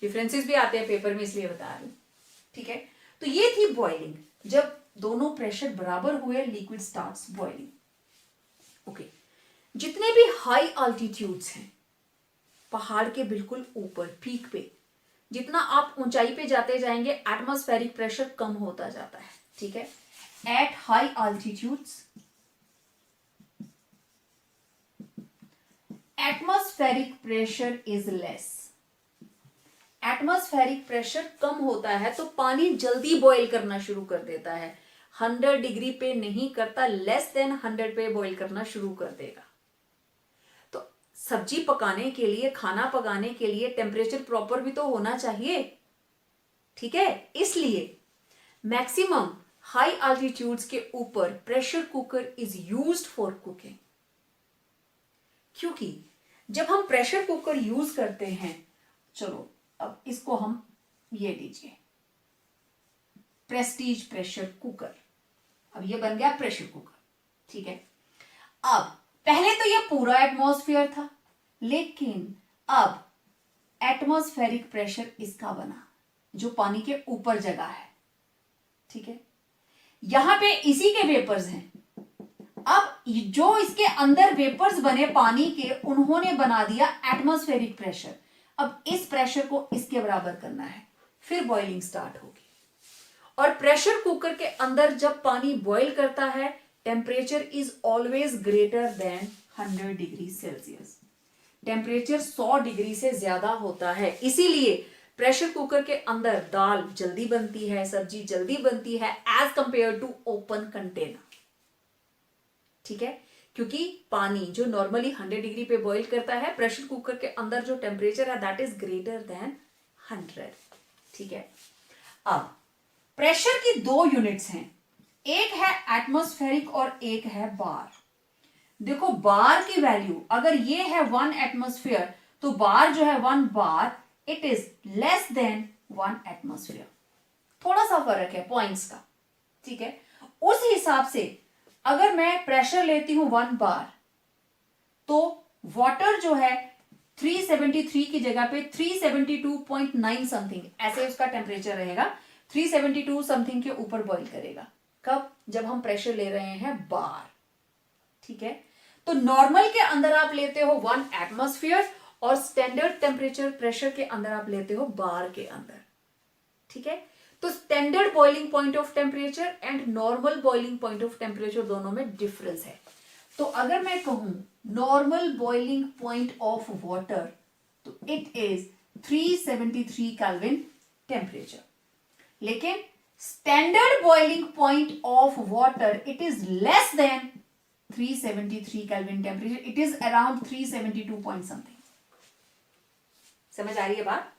S1: Differences भी आते हैं पेपर में, इसलिए बता रही हूं, ठीक है। तो ये थी बॉइलिंग, जब दोनों प्रेशर बराबर हुए लिक्विड स्टार्ट्स बॉइलिंग। ओके, जितने भी हाई अल्टीट्यूड्स हैं, पहाड़ के बिल्कुल ऊपर पीक पे, जितना आप ऊंचाई पे जाते जाएंगे एटमॉस्फेरिक प्रेशर कम होता जाता है, ठीक है। At high altitudes atmospheric pressure is less. Atmospheric pressure कम होता है तो पानी जल्दी बॉईल करना शुरू कर देता है। 100 डिग्री पे नहीं करता, लेस देन 100 पे बॉईल करना शुरू कर देगा। तो सब्जी पकाने के लिए, खाना पकाने के लिए टेम्परेचर प्रॉपर भी तो होना चाहिए, ठीक है। इसलिए मैक्सिमम हाई अल्टीट्यूड्स के ऊपर pressure cooker is used for cooking. क्योंकि जब हम प्रेशर कुकर यूज करते हैं, चलो अब इसको हम ये लीजिए, प्रेस्टीज प्रेशर कुकर, अब ये बन गया प्रेशर कुकर, ठीक है। अब पहले तो ये पूरा एटमॉस्फेयर था, लेकिन अब एटमॉस्फेरिक प्रेशर इसका बना, जो पानी के ऊपर जगह है, ठीक है। यहां पे इसी के वेपर्स हैं। अब जो इसके अंदर वेपर्स बने पानी के, उन्होंने बना दिया एटमॉस्फेरिक प्रेशर। अब इस प्रेशर को इसके बराबर करना है, फिर बॉइलिंग स्टार्ट होगी। और प्रेशर कुकर के अंदर जब पानी बॉईल करता है, temperature is always greater than 100 degree Celsius. Temperature 100 degree से ज्यादा होता है, इसीलिए प्रेशर कुकर के अंदर दाल जल्दी बनती है, सब्जी जल्दी बनती है as compare to open container, ठीक है। क्योंकि पानी जो नॉर्मली 100 डिग्री पे बॉईल करता है, प्रेशर कुकर के अंदर जो टेम्परेचर है दैट इज ग्रेटर देन 100, ठीक है। अब प्रेशर की दो यूनिट्स हैं, एक है एटमॉस्फेरिक और एक है बार। देखो बार की वैल्यू, अगर ये है 1 एटमॉस्फेयर, तो बार जो है 1 bar it is less than 1 atmosphere. थोड़ा सा फर्क है पॉइंट्स का, ठीक है। उस हिसाब से अगर मैं प्रेशर लेती हूं 1 बार, तो वाटर जो है 373 की जगह पे 372.9 समथिंग ऐसे उसका टेम्परेचर रहेगा, 372 समथिंग के ऊपर बॉईल करेगा। कब? जब हम प्रेशर ले रहे हैं बार, ठीक है। तो नॉर्मल के अंदर आप लेते हो 1 एटमॉस्फेयर और स्टैंडर्ड टेम्परेचर प्रेशर के अंदर आप लेते हो बार के अंदर, ठीक है। तो standard boiling point of temperature and normal boiling point of temperature दोनों में डिफरेंस है। तो अगर मैं कहूं normal boiling point of water, तो इट इज 373 केल्विन टेम्परेचर, लेकिन standard boiling point of water it is less then 373 kelvin temperature, it is around 372 point something. समझ आ रही है बात?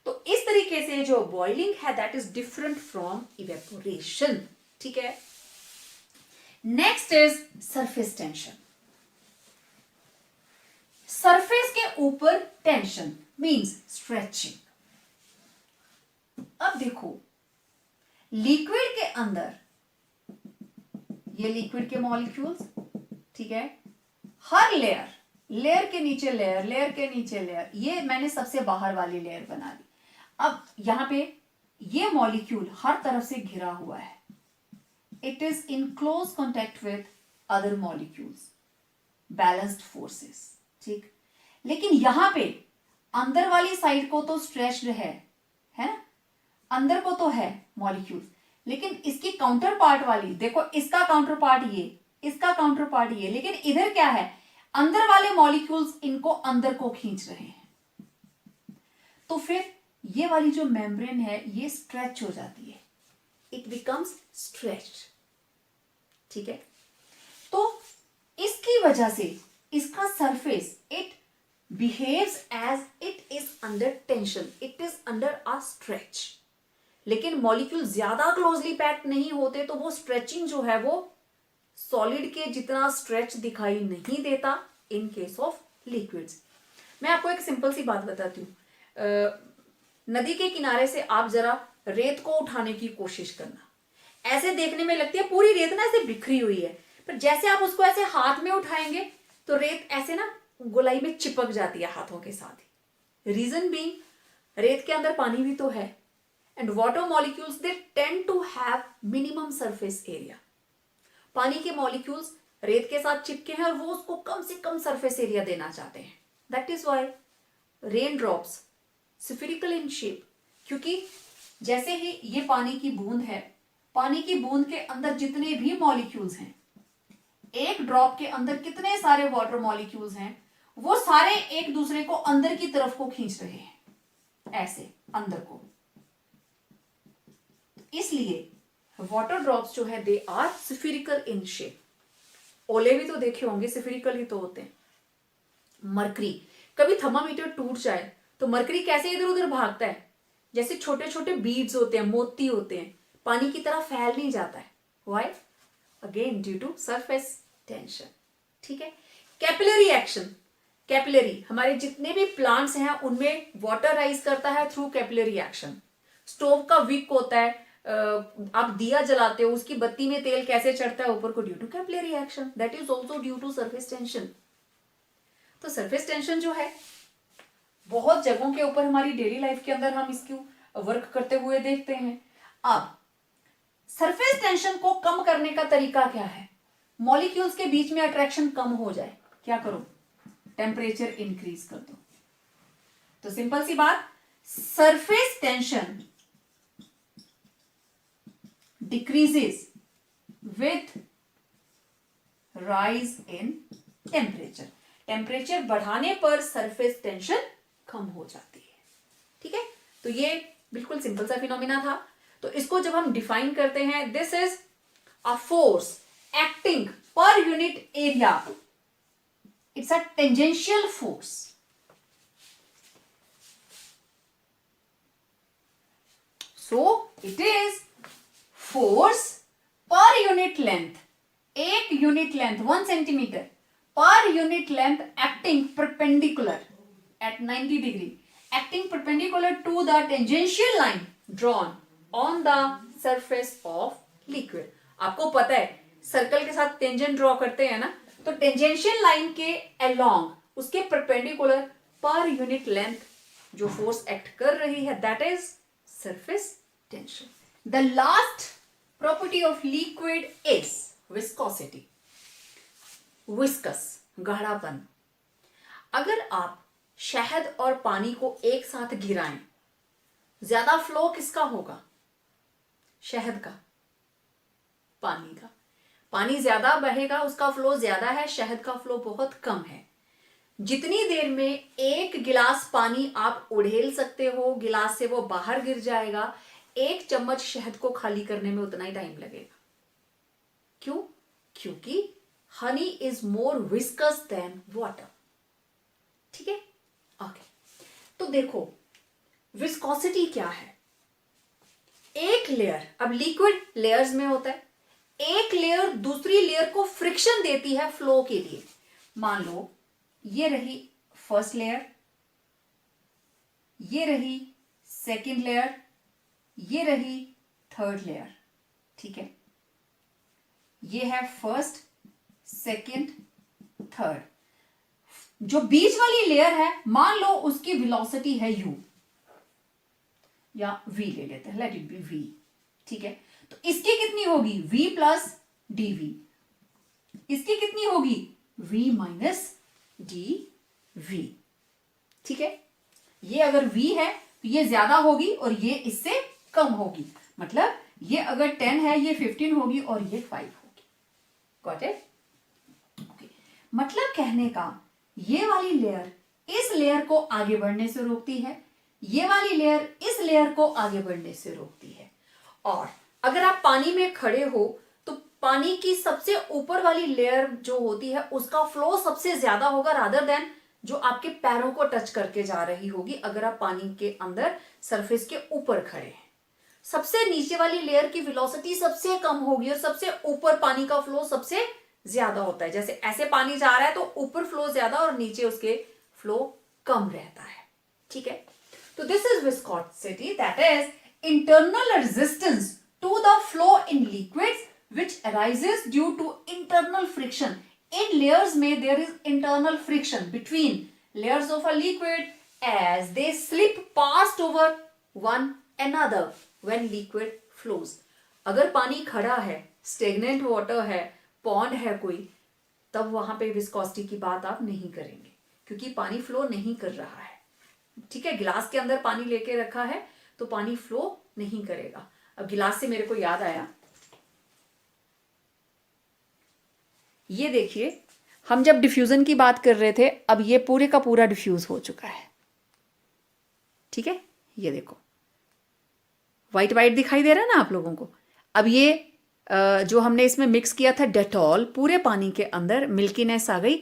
S1: तो इस तरीके से जो बॉइलिंग है that is different from evaporation, ठीक है। Next is surface tension. Surface के ऊपर टेंशन मींस स्ट्रेचिंग। अब देखो लिक्विड के अंदर ये लिक्विड के मॉलिक्यूल्स, ठीक है, हर लेयर के नीचे लेयर के नीचे लेयर, ये मैंने सबसे बाहर वाली लेयर बना ली। अब यहां पे ये मॉलिक्यूल हर तरफ से घिरा हुआ है, it is in close contact with other molecules, balanced forces, ठीक। लेकिन यहां पे अंदर वाली साइड को तो स्ट्रेच्ड है ना, अंदर को तो है मॉलिक्यूल्स, लेकिन इसकी काउंटर पार्ट वाली देखो, इसका काउंटर पार्ट ये, इसका काउंटर पार्ट ये, लेकिन इधर क्या है, अंदर वाले मॉलिक्यूल्स इनको अंदर को खींच रहे हैं। तो फिर ये वाली जो मेम्ब्रेन है ये स्ट्रेच हो जाती है, इट बिकम्स स्ट्रेच्ड, ठीक है। तो इसकी वजह से इसका surface it behaves as it is under tension, it is under a stretch. लेकिन मॉलिक्यूल ज्यादा क्लोजली पैक्ड नहीं होते तो वो स्ट्रेचिंग जो है वो सॉलिड के जितना स्ट्रेच दिखाई नहीं देता इन केस ऑफ लिक्विड्स। मैं आपको एक सिंपल सी बात बताती हूँ। नदी के किनारे से आप जरा रेत को उठाने की कोशिश करना, ऐसे देखने में लगती है पूरी रेत ना ऐसे बिखरी हुई है, पर जैसे आप उसको ऐसे हाथ में उठाएंगे तो रेत ऐसे ना गोलाई में चिपक जाती है हाथों के साथ ही। रीजन बीइंग रेत के अंदर पानी भी तो है, and water molecules they tend to have minimum surface area. पानी के मॉलिक्यूल्स रेत के साथ चिपके हैं और वो उसको कम से कम सरफेस एरिया देना चाहते हैं। That is why rain drops spherical in shape, क्योंकि जैसे ही ये पानी की बूंद है, पानी की बूंद के अंदर जितने भी मॉलिक्यूल्स हैं, एक ड्रॉप के अंदर कितने सारे वाटर मॉलिक्यूल्स हैं, वो सारे एक दूसरे को अंदर की तरफ को खींच रहे हैं, ऐसे अंदर को। इसलिए वाटर ड्रॉप्स जो है they are spherical in shape. ओले भी तो देखे होंगे, स्फेरिकल ही तो होते हैं। मरकरी, कभी थर्मामीटर टूट जाए तो मरकरी कैसे इधर उधर भागता है, जैसे छोटे छोटे बीड्स होते हैं, मोती होते हैं, पानी की तरह फैल नहीं जाता है। Why? Again due to surface tension. ठीक है। कैपिलरी एक्शन, कैपिलरी हमारे जितने भी प्लांट्स हैं उनमें वाटर राइज करता है थ्रू कैपिलरी एक्शन। स्टोव का विक होता है, आप दिया जलाते हो, उसकी बत्ती में तेल कैसे चढ़ता है ऊपर को, due to capillary action. That is also due to surface tension. तो सरफेस टेंशन जो है बहुत जगहों के ऊपर हमारी डेली लाइफ के अंदर हम इसकी वर्क करते हुए देखते हैं। अब सरफेस टेंशन को कम करने का तरीका क्या है? मॉलिक्यूल्स के बीच में अट्रैक्शन कम हो जाए, क्या करो? टेम्परेचर इंक्रीज कर दो। तो सिंपल सी बात, surface tension decreases with rise in temperature. Temperature बढ़ाने पर सरफेस टेंशन कम हो जाती है। ठीक है। तो ये बिल्कुल सिंपल सा फिनोमिना था। तो इसको जब हम डिफाइन करते हैं, this is a force acting per unit area, it's a tangential force. So it is force per unit length, एक unit length 1 centimetre per unit length acting perpendicular at 90 degree, acting perpendicular to the tangential line drawn on the surface of liquid। आपको पता है circle के साथ tangent draw करते हैं ना, तो टेंजेंशियल लाइन के अलोंग उसके परपेंडिकुलर पर यूनिट लेंथ जो फोर्स एक्ट कर रही है, that is surface tension. The last property of liquid is viscosity. Viscous, गाढ़ापन। अगर आप शहद और पानी को एक साथ गिराएं, ज्यादा फ्लो किसका होगा? शहद का, पानी का। पानी ज्यादा बहेगा, उसका फ्लो ज्यादा है, शहद का फ्लो बहुत कम है। जितनी देर में एक गिलास पानी आप उड़ेल सकते हो, गिलास से वो बाहर गिर जाएगा, एक चम्मच शहद को खाली करने में उतना ही टाइम लगेगा। क्यों? क्योंकि honey is more viscous than water. ठीक है। ओके। तो देखो विस्कोसिटी क्या है। एक लेयर, अब लिक्विड लेयर्स में होता है, एक लेयर दूसरी लेयर को फ्रिक्शन देती है फ्लो के लिए। मान लो ये रही फर्स्ट लेयर, ये रही सेकंड लेयर, ये रही थर्ड लेयर। ठीक है। ये है फर्स्ट, सेकंड, थर्ड। जो बीच वाली लेयर है, मान लो उसकी वेलोसिटी है u, या v ले लेते हैं, लेट इट बी v। ठीक है। तो इसकी कितनी होगी? v plus dv। इसकी कितनी होगी? v minus dv। ठीक है। ये अगर v है तो ये ज्यादा होगी और ये इससे कम होगी। मतलब ये अगर 10 है, ये 15 होगी और ये 5 होगी। Got it? मतलब कहने का, ये वाली लेयर इस लेयर को आगे बढ़ने से रोकती है, ये वाली लेयर इस लेयर को आगे बढ़ने से रोकती है। और अगर आप पानी में खड़े हो तो पानी की सबसे ऊपर वाली लेयर जो होती है उसका फ्लो सबसे ज्यादा होगा रादर देन जो आपके पैरों को टच करके जा रही होगी अगर आप पानी के अंदर सरफेस के ऊपर खड़े हैं। सबसे नीचे वाली लेयर की वेलोसिटी सबसे कम होगी और सबसे ऊपर पानी का फ्लो सबसे ज्यादा होता है। जैसे ऐसे पानी जा रहा है तो ऊपर फ्लो ज्यादा और नीचे उसके फ्लो कम रहता है। ठीक है, तो this is viscosity, that is internal resistance to the flow in liquids which arises due to internal friction. In layers में there is internal friction between layers of a liquid as they slip past over one another when liquid flows. अगर पानी खड़ा है, stagnant water है, pond है कोई, तब वहां पे विस्कोसिटी की बात आप नहीं करेंगे क्योंकि पानी फ्लो नहीं कर रहा है। ठीक है, गिलास के अंदर पानी लेके रखा है तो पानी फ्लो नहीं करेगा। अब गिलास से मेरे को याद आया, ये देखिए हम जब डिफ्यूजन की बात कर रहे थे, अब ये पूरे का पूरा डिफ्यूज हो चुका है। ठीक है, ये देखो वाइट वाइट दिखाई दे रहा है ना आप लोगों को। अब ये जो हमने इसमें मिक्स किया था डेटॉल, पूरे पानी के अंदर मिल्कीनेस आ गई,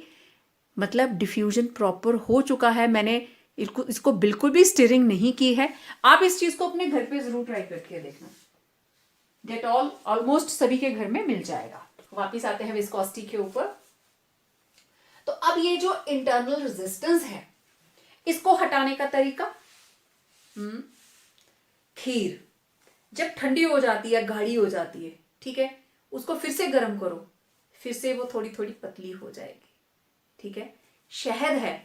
S1: मतलब डिफ्यूजन प्रॉपर हो चुका है। मैंने इसको बिल्कुल भी स्टिरिंग नहीं की है। आप इस चीज को अपने घर पे जरूर ट्राई करके देखना। डेटॉल ऑलमोस्ट सभी के घर में मिल जाएगा। वापिस आते हैं विस्कोसिटी के ऊपर। तो अब ये जो इंटरनल रेजिस्टेंस है, इसको हटाने का तरीका, खीर जब ठंडी हो जाती है, गाढ़ी हो जाती है, ठीक है, उसको फिर से गर्म करो, फिर से वो थोड़ी थोड़ी पतली हो जाएगी। ठीक है, शहद है,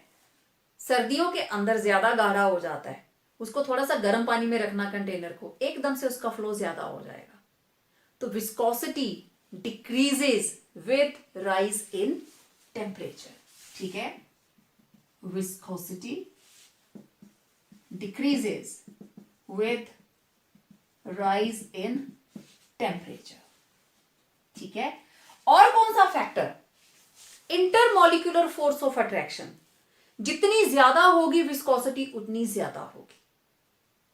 S1: सर्दियों के अंदर ज्यादा गाढ़ा हो जाता है, उसको थोड़ा सा गर्म पानी में रखना कंटेनर को, एकदम से उसका फ्लो ज्यादा हो जाएगा। तो viscosity decreases with rise in temperature. ठीक है, viscosity decreases with rise in temperature. ठीक है, और कौन सा factor, intermolecular force of attraction. जितनी ज्यादा होगी विस्कोसिटी उतनी ज्यादा होगी।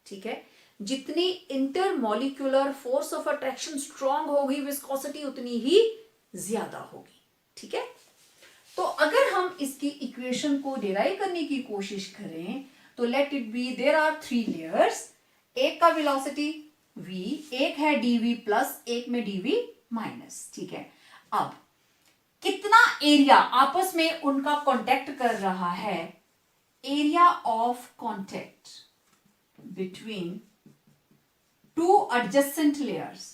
S1: ठीक है, जितनी intermolecular force of attraction strong होगी विस्कोसिटी उतनी ही ज्यादा होगी। ठीक है, तो अगर हम इसकी इक्वेशन को डिराइव करने की कोशिश करें तो let it be there are 3 layers, एक का वेलोसिटी v, एक है dv प्लस, एक में dv माइनस। ठीक है, अब कितना एरिया आपस में उनका कांटेक्ट कर रहा है, area of contact between two adjacent layers,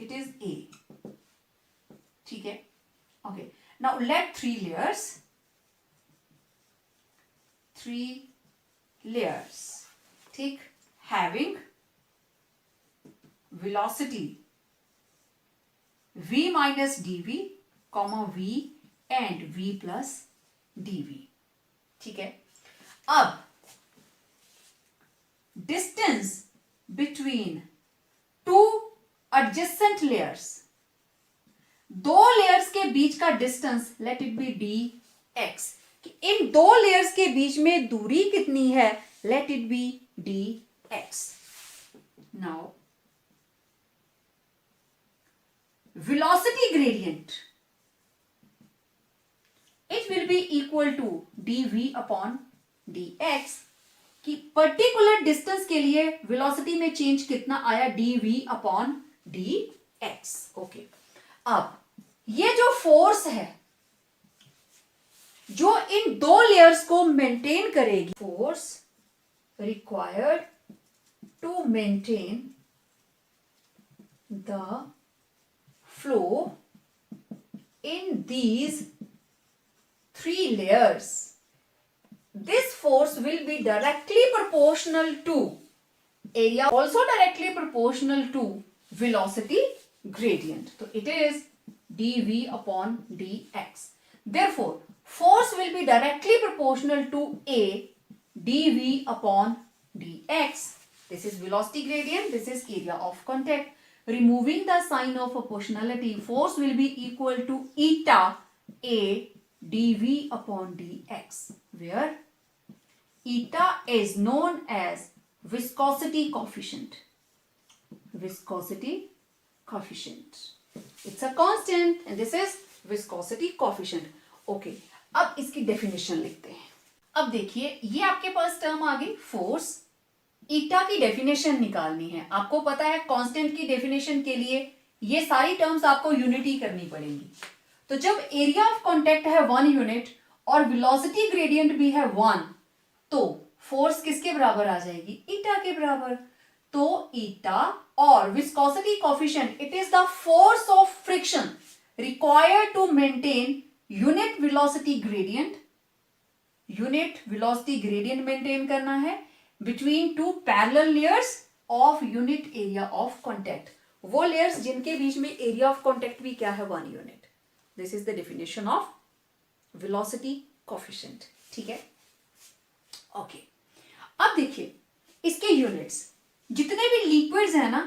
S1: it is A. ठीक है, okay, now let 3 layers, ठीक, having velocity v minus dv, v and v plus dv। ठीक है, अब distance between two adjacent layers, दो लेयर्स के बीच का distance late it B dx, इन दो लेयर्स के बीच में दूरी कितनी है, late it B dx। Now velocity gradient, it will be equal to dv upon dx, कि पर्टिकुलर डिस्टेंस के लिए वेलोसिटी में चेंज कितना आया, dv अपॉन dx। ओके, अब ये जो फोर्स है जो इन दो लेयर्स को मेंटेन करेगी, force required to maintain the flow in these 3 layers, this force will be directly proportional to area, also directly proportional to velocity gradient. So it is dv upon dx. Therefore, force will be directly proportional to A dv upon dx. This is velocity gradient, this is area of contact. Removing the sign of proportionality, force will be equal to eta A dv upon dx, where eta is known as viscosity coefficient. Viscosity coefficient. It's a constant and this is viscosity coefficient. Okay, अब इसकी definition लिखते हैं। अब देखिए ये आपके पास term आ गई force. ईटा की डेफिनेशन निकालनी है। आपको पता है कांस्टेंट की डेफिनेशन के लिए ये सारी टर्म्स आपको यूनिटी करनी पड़ेंगी। तो जब एरिया ऑफ कांटेक्ट है 1 यूनिट और वेलोसिटी ग्रेडियंट भी है 1, तो फोर्स किसके बराबर आ जाएगी? ईटा के बराबर। तो ईटा और viscosity coefficient, it is the force of friction required to maintain unit velocity gradient. Unit velocity gradient maintain करना है between two parallel layers of unit area of contact. वो लेयर्स जिनके बीच में एरिया ऑफ कांटेक्ट भी क्या है? 1 unit. This is the definition of velocity coefficient. ठीक है, ओके। अब देखिए इसके यूनिट्स, जितने भी लिक्विड्स हैं ना,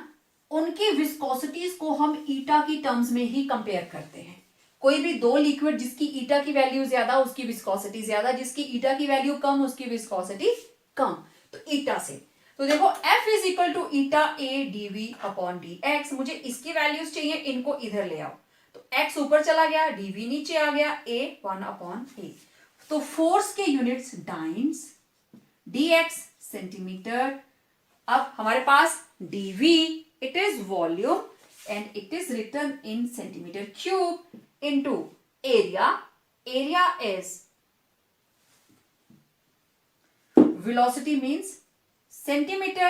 S1: उनकी विस्कोसिटीज को हम ईटा की टर्म्स में ही कंपेयर करते हैं। कोई भी दो लिक्विड जिसकी ईटा की वैल्यू ज्यादा उसकी विस्कोसिटी ज्यादा, जिसकी ईटा की वैल्यू कम उसकी विस्कोसिटी कम। तो ईटा से तो देखो F is equal to eta A D V upon D X. मुझे इसकी वैल्यूज चाहिए, इनको इधर ले आओ। तो x ऊपर चला गया, dv नीचे आ गया, a 1 अपॉन ए। तो फोर्स के यूनिट्स डाइन्स, dx सेंटीमीटर। अब हमारे पास dv it is volume and it is written in centimetre cube into area. Area is velocity means centimeter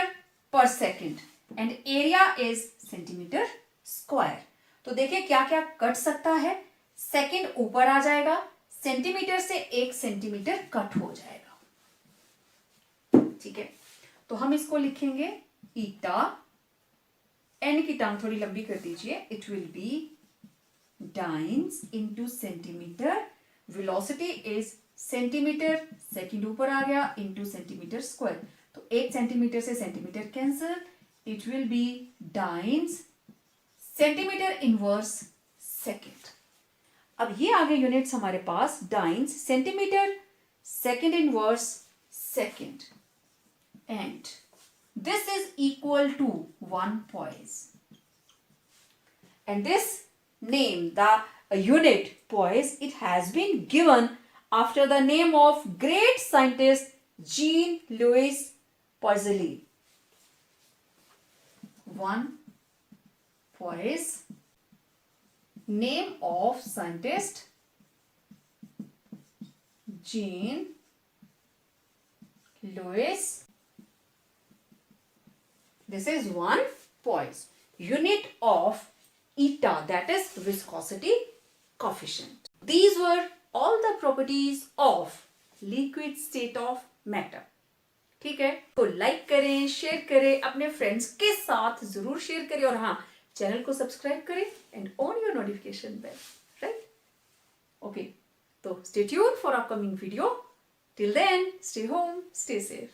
S1: per second and area is centimeter square। तो देखिए क्या क्या cut सकता है। सेकंड ऊपर आ जाएगा, सेंटीमीटर से 1 सेंटीमीटर कट हो जाएगा। ठीक है, तो हम इसको लिखेंगे ईटा, एन की टर्म थोड़ी लंबी कर दीजिए, it will be dance into centimetre. Velocity is centimetre, second ऊपर आ गया, इंटू सेंटीमीटर स्क्वायर। तो 1 सेंटीमीटर से centimetre cancel, it will be dynes centimetre inverse second. अब ये आ गए यूनिट्स हमारे पास, dynes centimetre second inverse second, and this is equal to 1 poise। And this name, the unit poise, it has been given after the name of great scientist Jean-Louis Poiseuille। 1 poise, name of scientist Jean-Louis। This is 1 poise, unit of eta, that is viscosity coefficient। These were all the properties of liquid state of matter। ठीक है, तो like करें, share करें, अपने friends के साथ जरूर share करें, और हाँ, चैनल को सब्सक्राइब करें and on your notification bell, right? Okay, तो stay tuned for upcoming video. Till then, stay home, stay safe.